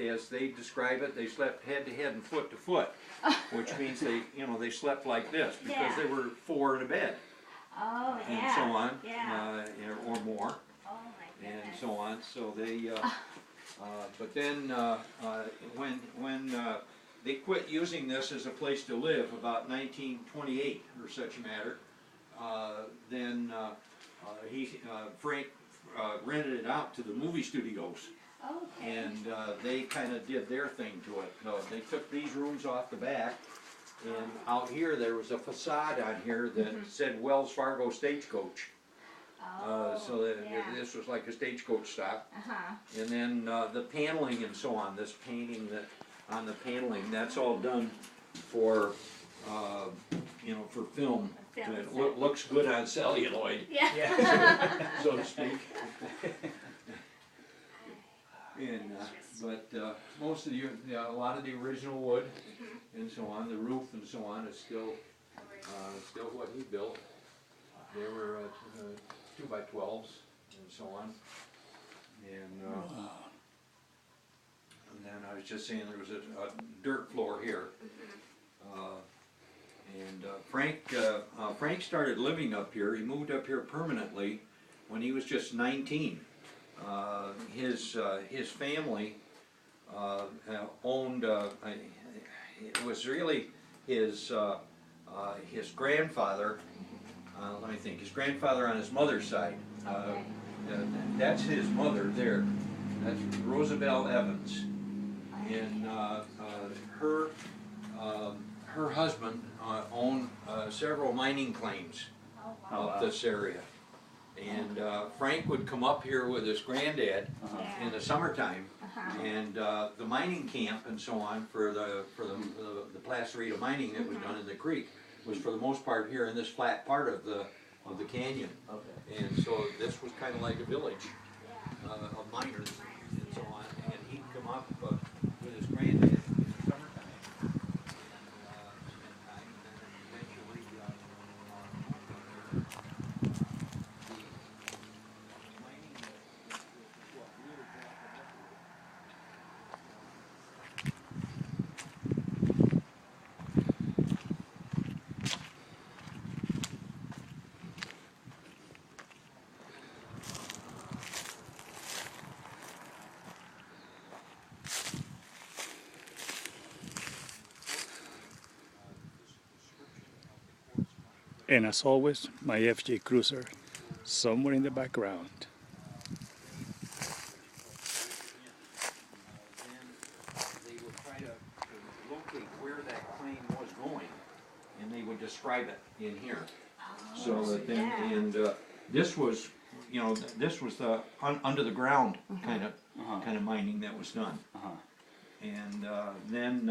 as they describe it, they slept head to head and foot to foot, which means they, you know, they slept like this because they were 4 in a bed. Oh, yeah. And so on, Yeah. or more, Oh, my goodness. and so on. So they, but then when they quit using this as a place to live about 1928 or such a matter, then Frank rented it out to the movie studios. Okay. And they kind of did their thing to it. They took these rooms off the back, and out here there was a facade on here that said Wells Fargo Stagecoach. So that this was like a stagecoach stop. And then the paneling and so on, this painting that on the paneling, that's all done for you know, for film. It looks good on celluloid, so to speak. And but most of a lot of the original wood and so on, the roof and so on is still what he built. They were 2x12s and so on. And then I was just saying there was a dirt floor here. Frank started living up here. He moved up here permanently when he was just 19. His family owned. It was really his grandfather. Let me think. His grandfather on his mother's side. That's his mother there. That's Roosevelt Evans, and her husband owned several mining claims up this area. And Frank would come up here with his granddad in the summertime, and the mining camp and so on for the Placerita mining that was done in the creek was for the most part here in this flat part of the canyon. And so this was kind of like a village of miners and so on. And he'd come up with his granddad in the summertime and spend time, and then eventually And as always, my FJ Cruiser, somewhere in the background. They would try to locate where that claim was going, and they would describe it in here. So that then, and this was, you know, this was the under the ground kind of mining that was done. And then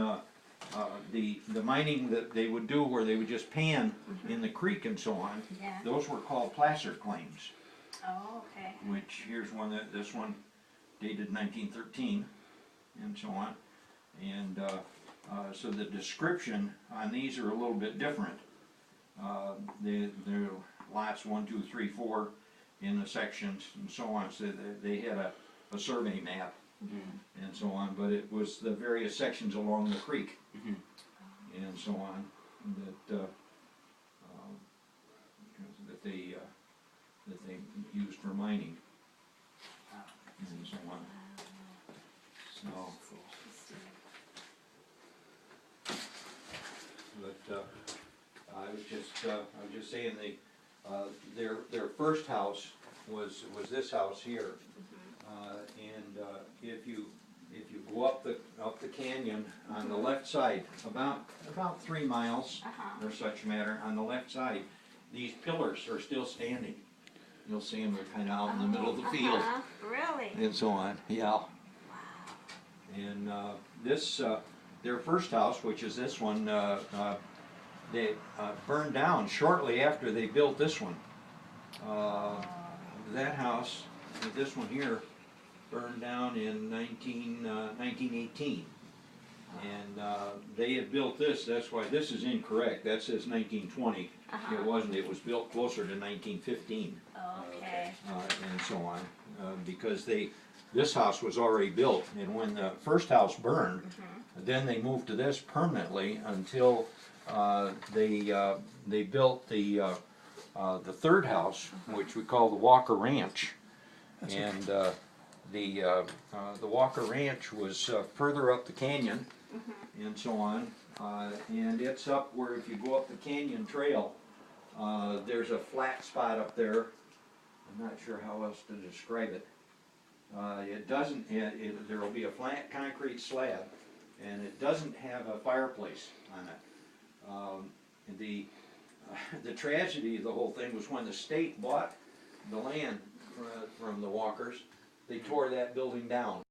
the mining that they would do where they would just pan in the creek and so on, those were called placer claims. Oh, okay. Which here's one this one dated 1913 and so on. And so the description on these are a little bit different. They're lots 1, 2, 3, 4 in the sections and so on. So they had a survey map. And so on, but it was the various sections along the creek and so on that they used for mining and so on. So, but I was just saying their first house was this house here. And if you go up the canyon on the left side, about 3 miles or such matter on the left side, these pillars are still standing. You'll see them; they're kind of out in the middle of the field. Really? And so on. Yeah. Wow. And this their first house, which is this one, they burned down shortly after they built this one. That house, this one here, burned down in 1918, and they had built this. That's why this is incorrect. That says 1920. It wasn't. It was built closer to 1915. Okay. And so on, because they this house was already built, and when the first house burned, then they moved to this permanently until they built the third house, which we call the Walker Ranch. And the Walker Ranch was further up the canyon and so on. And it's up where if you go up the canyon trail, there's a flat spot up there. I'm not sure how else to describe it. It doesn't, there will be a flat concrete slab, and it doesn't have a fireplace on it. The tragedy of the whole thing was when the state bought the land from the Walkers, they tore that building down.